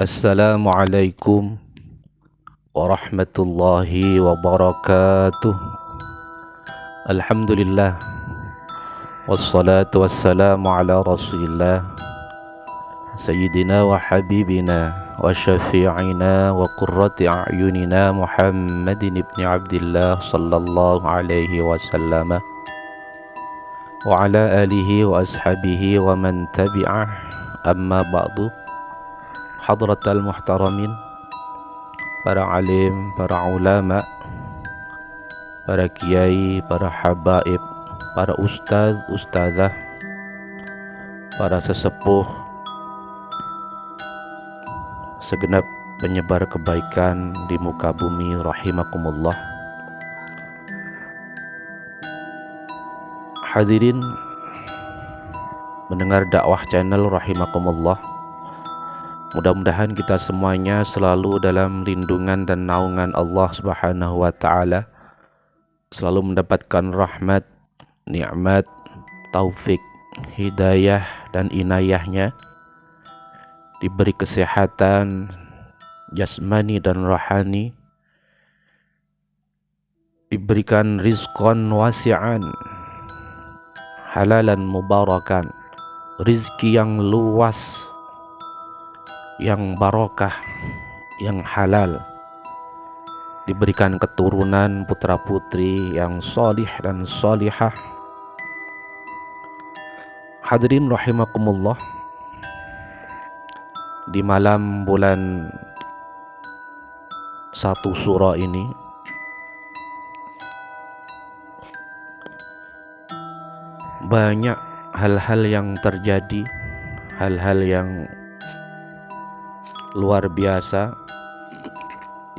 Assalamualaikum warahmatullahi wabarakatuh. Alhamdulillah, wassalatu wassalamu ala rasulillah Sayyidina wa habibina wa syafi'ina wa qurrati a'yunina Muhammadin ibni Abdillah sallallahu alaihi wasallam wa ala alihi wa ashabihi wa man tabi'ah. Amma ba'du. Hadratal muhtaramin, para alim, para ulama, para kiai, para habaib, para ustaz, ustazah, para sesepuh, segenap penyebar kebaikan di muka bumi rahimakumullah. Hadirin mendengar dakwah channel rahimakumullah, mudah-mudahan kita semuanya selalu dalam lindungan dan naungan Allah Subhanahu wa taala, selalu mendapatkan rahmat, nikmat, taufik, hidayah dan inayahnya, diberi kesehatan jasmani dan rohani, diberikan rizqan wasi'an, halalan mubarakan, rizki yang luas, yang barokah, yang halal, diberikan keturunan putra putri yang solih dan solihah. Hadirin rahimakumullah, di malam bulan 1 surah ini banyak hal-hal yang terjadi, hal-hal yang luar biasa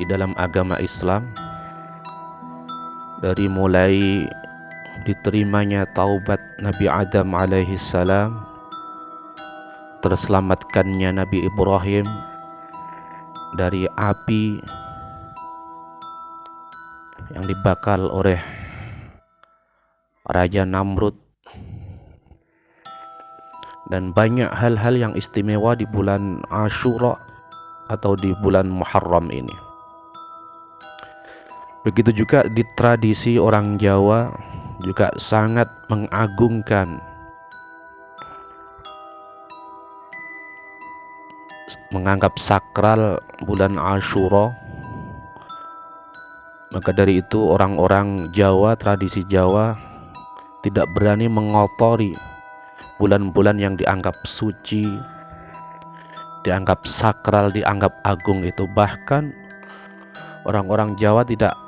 di dalam agama Islam, dari mulai diterimanya taubat Nabi Adam alaihi salam, terselamatkannya Nabi Ibrahim dari api yang dibakar oleh Raja Namrud, dan banyak hal-hal yang istimewa di bulan Asyura atau di bulan Muharram ini. Begitu juga di tradisi orang Jawa juga sangat mengagungkan, menganggap sakral bulan Asyura. Maka dari itu orang-orang Jawa, tradisi Jawa, tidak berani mengotori bulan-bulan yang dianggap suci, dianggap sakral, dianggap agung itu. Bahkan orang-orang Jawa tidak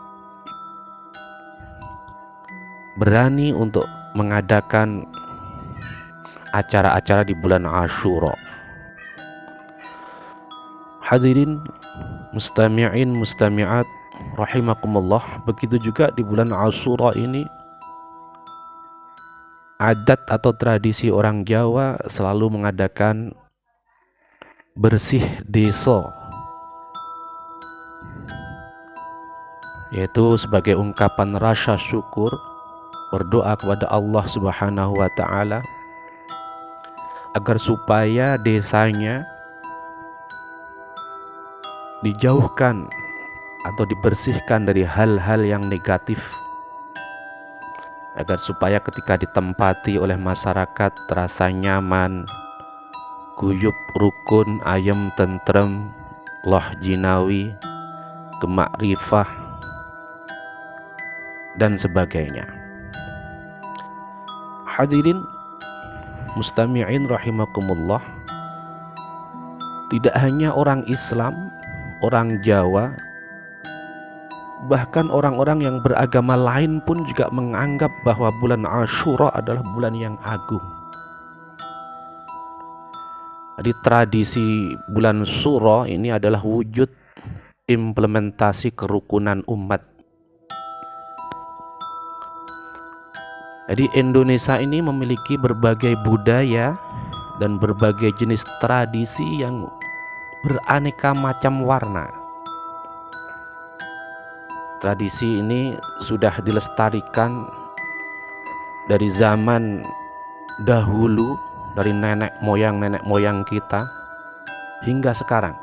berani untuk mengadakan acara-acara di bulan Asyura. Hadirin mustami'in mustami'at rahimakumullah, begitu juga di bulan Asyura ini adat atau tradisi orang Jawa selalu mengadakan bersih desa, yaitu sebagai ungkapan rasa syukur, berdoa kepada Allah Subhanahu wa taala agar supaya desanya dijauhkan atau dibersihkan dari hal-hal yang negatif, agar supaya ketika ditempati oleh masyarakat terasa nyaman, guyup, rukun, ayem, tentrem, loh jinawi, gemakrifah, dan sebagainya. Hadirin mustami'in rahimakumullah, tidak hanya orang Islam, orang Jawa, bahkan orang-orang yang beragama lain pun juga menganggap bahwa bulan Asyura adalah bulan yang agung. Jadi tradisi bulan Syura ini adalah wujud implementasi kerukunan umat. Jadi Indonesia ini memiliki berbagai budaya dan berbagai jenis tradisi yang beraneka macam warna. Tradisi ini sudah dilestarikan dari zaman dahulu, dari nenek moyang kita, hingga sekarang.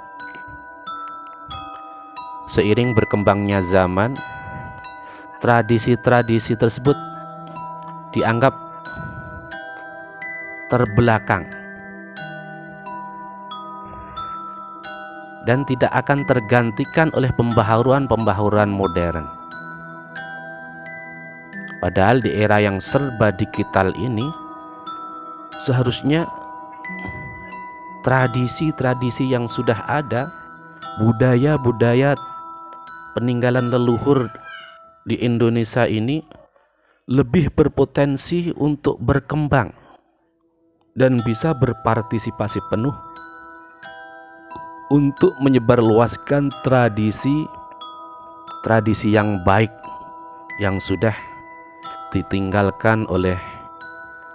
Seiring berkembangnya zaman, tradisi-tradisi tersebut dianggap terbelakang dan tidak akan tergantikan oleh pembaharuan-pembaharuan modern. Padahal di era yang serba digital ini, seharusnya tradisi-tradisi yang sudah ada, budaya-budaya peninggalan leluhur di Indonesia ini lebih berpotensi untuk berkembang dan bisa berpartisipasi penuh untuk menyebarluaskan tradisi yang baik yang sudah ditinggalkan oleh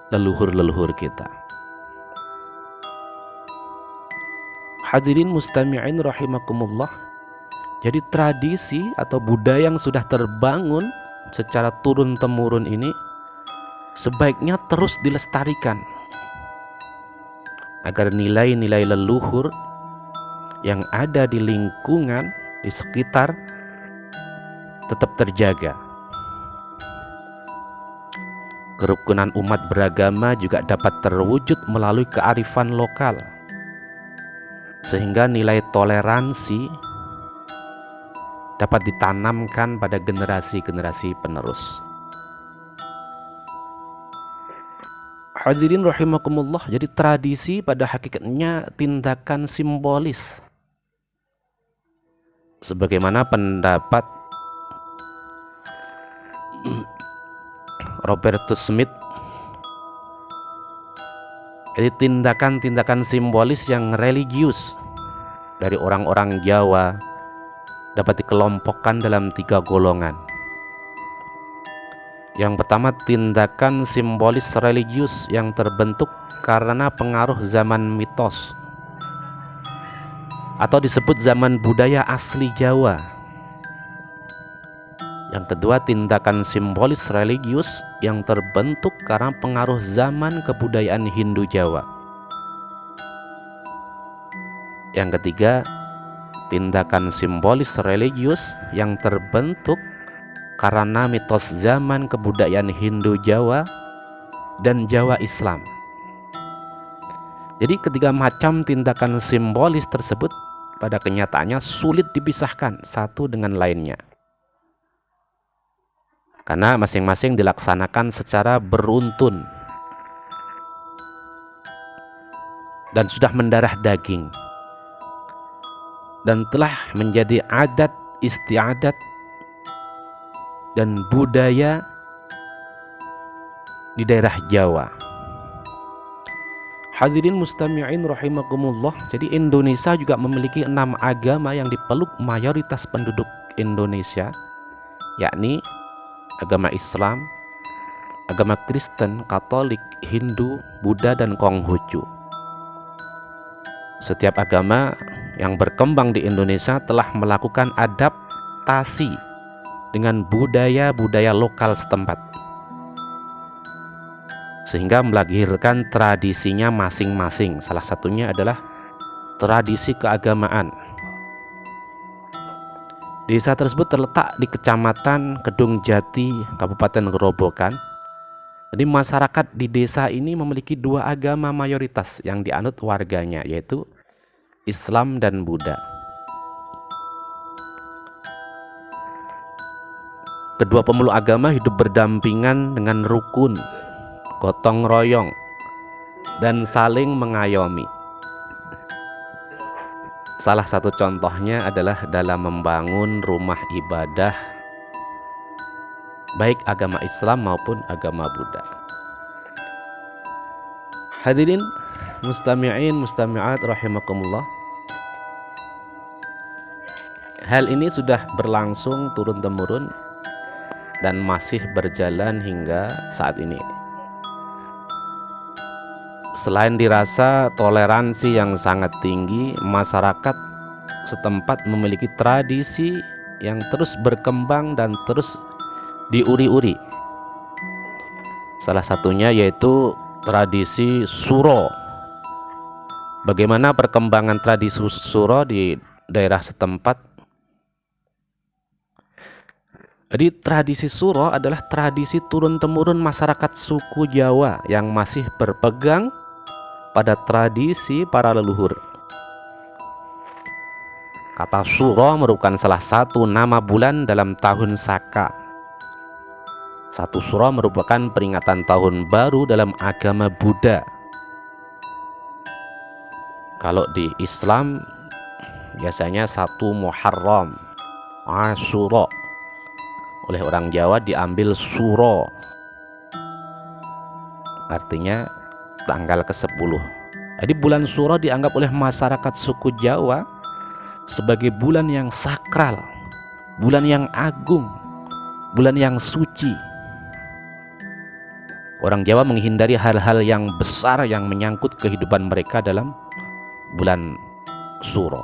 leluhur-leluhur kita. Hadirin mustami'in rahimakumullah. Jadi tradisi atau budaya yang sudah terbangun secara turun-temurun ini sebaiknya terus dilestarikan agar nilai-nilai leluhur yang ada di lingkungan, di sekitar tetap terjaga. Kerukunan umat beragama juga dapat terwujud melalui kearifan lokal, sehingga nilai toleransi dapat ditanamkan pada generasi-generasi penerus. Hadirin rahimakumullah, jadi tradisi pada hakikatnya tindakan simbolis. Sebagaimana pendapat Robertus Smith, jadi tindakan-tindakan simbolis yang religius dari orang-orang Jawa dapat dikelompokkan dalam 3 golongan. Yang pertama, tindakan simbolis religius yang terbentuk karena pengaruh zaman mitos atau disebut zaman budaya asli Jawa. Yang kedua, tindakan simbolis religius yang terbentuk karena pengaruh zaman kebudayaan Hindu Jawa. Yang ketiga, tindakan simbolis religius yang terbentuk karena mitos zaman kebudayaan Hindu Jawa dan Jawa Islam. Jadi ketiga macam tindakan simbolis tersebut pada kenyataannya sulit dipisahkan satu dengan lainnya, karena masing-masing dilaksanakan secara beruntun dan sudah mendarah daging dan telah menjadi adat istiadat dan budaya di daerah Jawa. Hadirin mustami'in rahimakumullah, jadi Indonesia juga memiliki 6 agama yang dipeluk mayoritas penduduk Indonesia, yakni agama Islam, agama Kristen, Katolik, Hindu, Buddha, dan Konghucu. Setiap agama yang berkembang di Indonesia telah melakukan adaptasi dengan budaya-budaya lokal setempat, sehingga melahirkan tradisinya masing-masing. Salah satunya adalah tradisi keagamaan. Desa tersebut terletak di Kecamatan Kedung Jati, Kabupaten Gerobokan. Jadi masyarakat di desa ini memiliki 2 agama mayoritas yang dianut warganya, yaitu Islam dan Buddha. Kedua pemeluk agama hidup berdampingan dengan rukun, gotong royong, dan saling mengayomi. Salah satu contohnya adalah dalam membangun rumah ibadah baik agama Islam maupun agama Buddha. Hadirin mustami'in mustami'at rahimakumullah, hal ini sudah berlangsung turun-temurun dan masih berjalan hingga saat ini. Selain dirasa toleransi yang sangat tinggi, masyarakat setempat memiliki tradisi yang terus berkembang dan terus diuri-uri. Salah satunya yaitu tradisi suro, Bagaimana perkembangan tradisi suro di daerah setempat? Jadi tradisi suro adalah tradisi turun-temurun masyarakat suku Jawa yang masih berpegang pada tradisi para leluhur. Kata suro merupakan salah satu nama bulan dalam tahun Saka. Satu suro merupakan peringatan tahun baru dalam agama Buddha. Kalau di Islam biasanya satu Muharram, Asyura. Oleh orang Jawa diambil suro, artinya tanggal ke-10. Jadi bulan suro dianggap oleh masyarakat suku Jawa sebagai bulan yang sakral, bulan yang agung, bulan yang suci. Orang Jawa menghindari hal-hal yang besar yang menyangkut kehidupan mereka dalam bulan suro.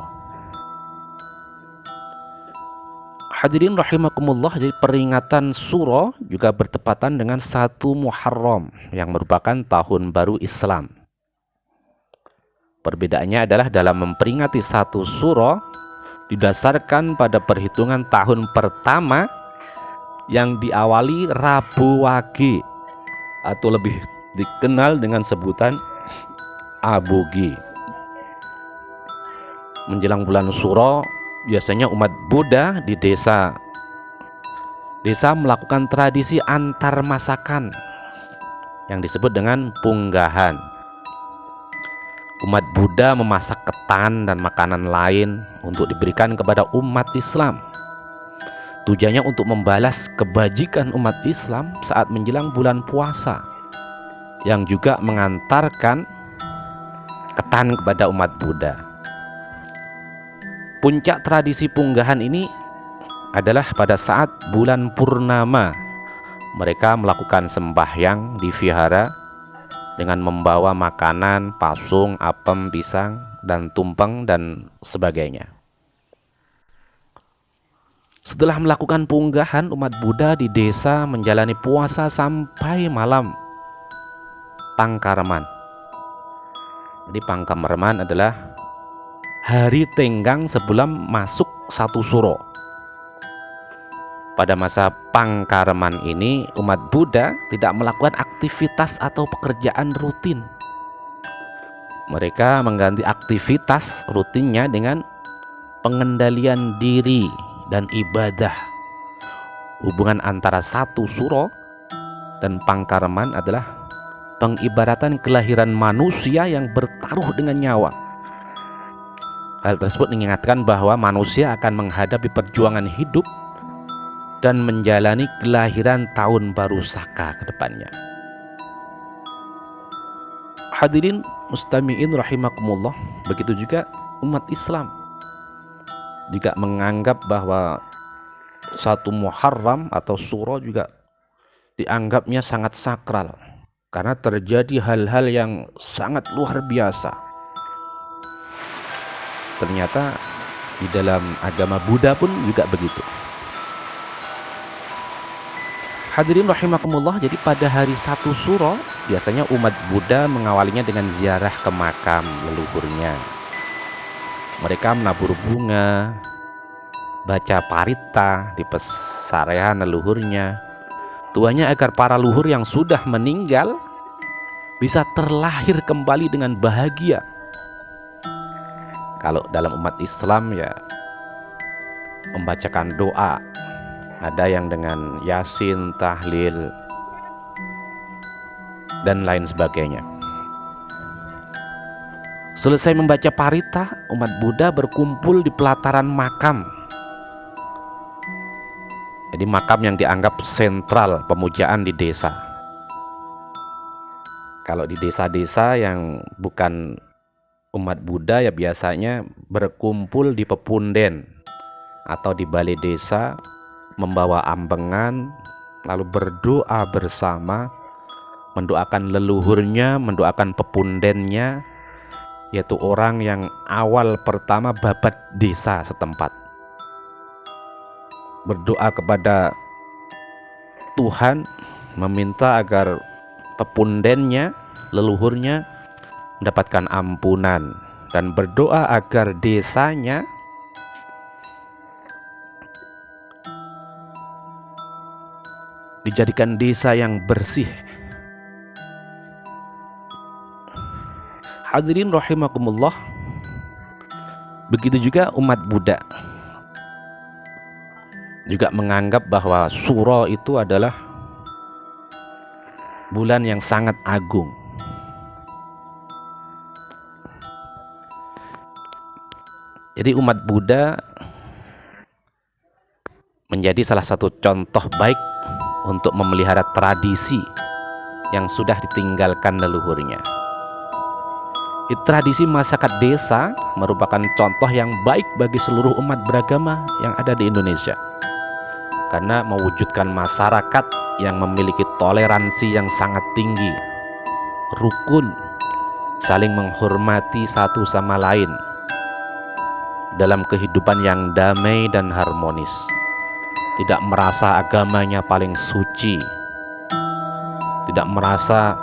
Hadirin rahimakumullah, jadi peringatan suro juga bertepatan dengan 1 Muharram yang merupakan tahun baru Islam. Perbedaannya adalah dalam memperingati 1 suro didasarkan pada perhitungan tahun pertama yang diawali Rabu Wage atau lebih dikenal dengan sebutan Aboge. Menjelang bulan suro biasanya umat Buddha di desa melakukan tradisi antar masakan yang disebut dengan punggahan. Umat Buddha memasak ketan dan makanan lain untuk diberikan kepada umat Islam. Tujuannya untuk membalas kebajikan umat Islam saat menjelang bulan puasa, yang juga mengantarkan ketan kepada umat Buddha. Puncak tradisi punggahan ini adalah pada saat bulan purnama. Mereka melakukan sembahyang di vihara dengan membawa makanan, pasung, apem, pisang, dan tumpeng, dan sebagainya. Setelah melakukan punggahan, umat Buddha di desa menjalani puasa sampai malam Pangkarman. Jadi Pangkarman adalah hari tenggang sebelum masuk 1 suro. Pada masa Pangkarman ini, umat Buddha tidak melakukan aktivitas atau pekerjaan rutin. Mereka mengganti aktivitas rutinnya dengan pengendalian diri dan ibadah. Hubungan antara 1 suro dan Pangkarman adalah pengibaratan kelahiran manusia yang bertaruh dengan nyawa. Hal tersebut mengingatkan bahwa manusia akan menghadapi perjuangan hidup dan menjalani kelahiran tahun baru Saka ke depannya. Hadirin mustami'in rahimakumullah, begitu juga umat Islam juga menganggap bahwa 1 Muharram atau suro juga dianggapnya sangat sakral karena terjadi hal-hal yang sangat luar biasa. Ternyata di dalam agama Buddha pun juga begitu. Hadirin rahimakumullah, jadi pada hari 1 suro biasanya umat Buddha mengawalinya dengan ziarah ke makam leluhurnya. Mereka menabur bunga, baca parita di pesarean leluhurnya. Tujuannya agar para leluhur yang sudah meninggal bisa terlahir kembali dengan bahagia. Kalau dalam umat Islam ya membacakan doa, ada yang dengan yasin, tahlil, dan lain sebagainya. Selesai membaca parita, umat Buddha berkumpul di pelataran makam. Jadi makam yang dianggap sentral pemujaan di desa. Kalau di desa-desa yang bukan umat Buddha ya biasanya berkumpul di pepunden atau di balai desa, membawa ambengan, lalu berdoa bersama, mendoakan leluhurnya, mendoakan pepundennya, yaitu orang yang awal pertama babat desa setempat. Berdoa kepada Tuhan, meminta agar pepundennya, leluhurnya mendapatkan ampunan, dan berdoa agar desanya dijadikan desa yang bersih. Hadirin rahimakumullah, begitu juga umat Buddha juga menganggap bahwa Suro itu adalah bulan yang sangat agung. Jadi umat Buddha menjadi salah satu contoh baik untuk memelihara tradisi yang sudah ditinggalkan leluhurnya. Tradisi masyarakat desa merupakan contoh yang baik bagi seluruh umat beragama yang ada di Indonesia, karena mewujudkan masyarakat yang memiliki toleransi yang sangat tinggi, rukun, saling menghormati satu sama lain dalam kehidupan yang damai dan harmonis, tidak merasa agamanya paling suci, tidak merasa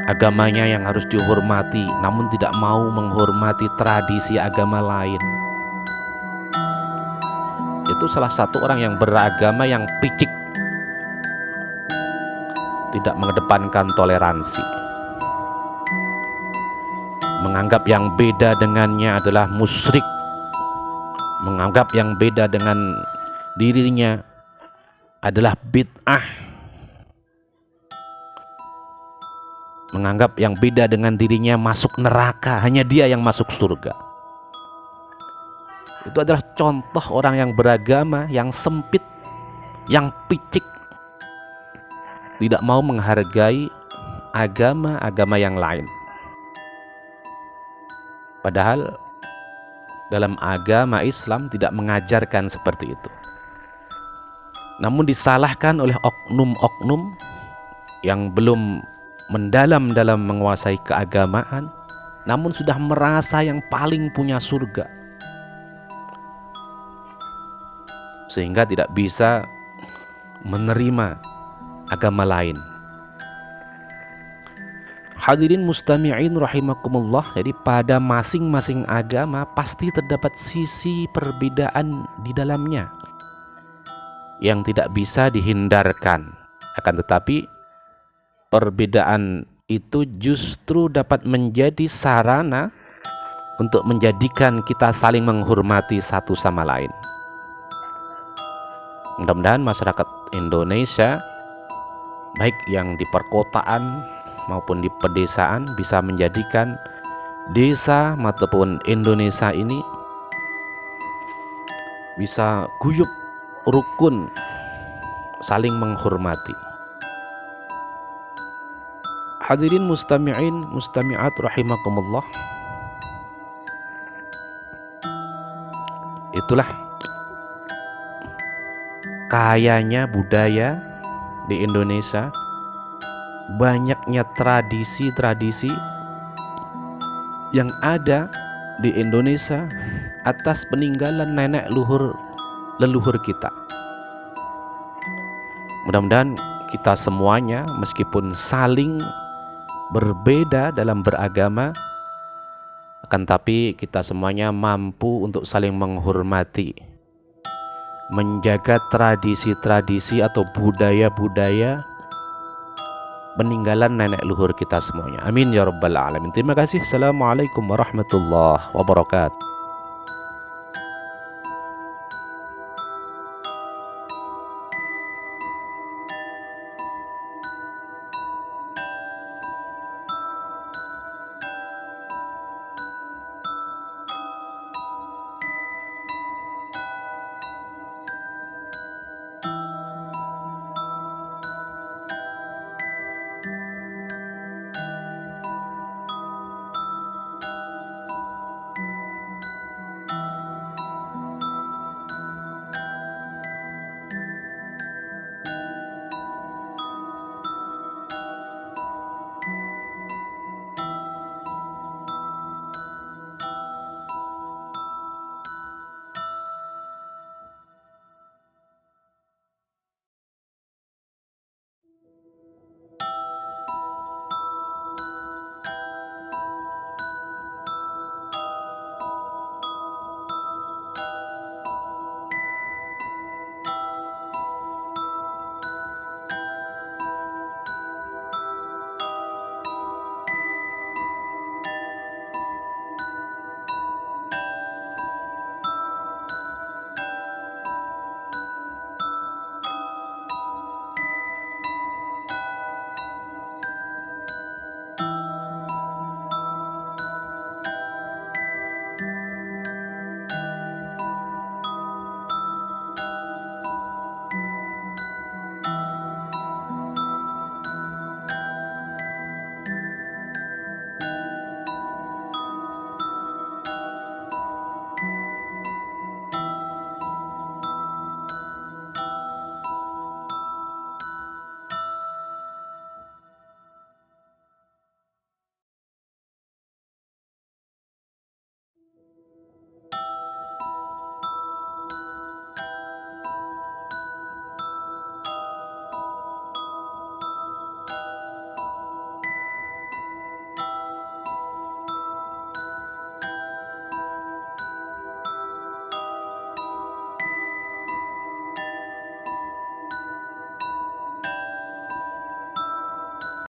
agamanya yang harus dihormati, namun tidak mau menghormati tradisi agama lain. Itu salah satu orang yang beragama yang picik, tidak mengedepankan toleransi, menganggap yang beda dengannya adalah musyrik, menganggap yang beda dengan dirinya adalah bid'ah, menganggap yang beda dengan dirinya masuk neraka, hanya dia yang masuk surga. Itu adalah contoh orang yang beragama, yang sempit, yang picik, tidak mau menghargai agama-agama yang lain. Padahal dalam agama Islam tidak mengajarkan seperti itu. Namun disalahkan oleh oknum-oknum yang belum mendalam dalam menguasai keagamaan, namun sudah merasa yang paling punya surga, sehingga tidak bisa menerima agama lain. Hadirin mustami'in rahimakumullah, jadi pada masing-masing agama pasti terdapat sisi perbedaan di dalamnya yang tidak bisa dihindarkan. Akan tetapi perbedaan itu justru dapat menjadi sarana untuk menjadikan kita saling menghormati satu sama lain. Mudah-mudahan masyarakat Indonesia, baik yang di perkotaan maupun di pedesaan, bisa menjadikan desa maupun Indonesia ini bisa guyup, rukun, saling menghormati. Hadirin mustami'in mustami'at rahimakumullah, itulah kayanya budaya di Indonesia, banyaknya tradisi-tradisi yang ada di Indonesia atas peninggalan nenek leluhur kita. Mudah-mudahan kita semuanya, meskipun saling berbeda dalam beragama, akan tapi kita semuanya mampu untuk saling menghormati, menjaga tradisi-tradisi atau budaya-budaya peninggalan nenek luhur kita semuanya. Amin ya rabbal alamin. Terima kasih. Assalamualaikum warahmatullahi wabarakatuh.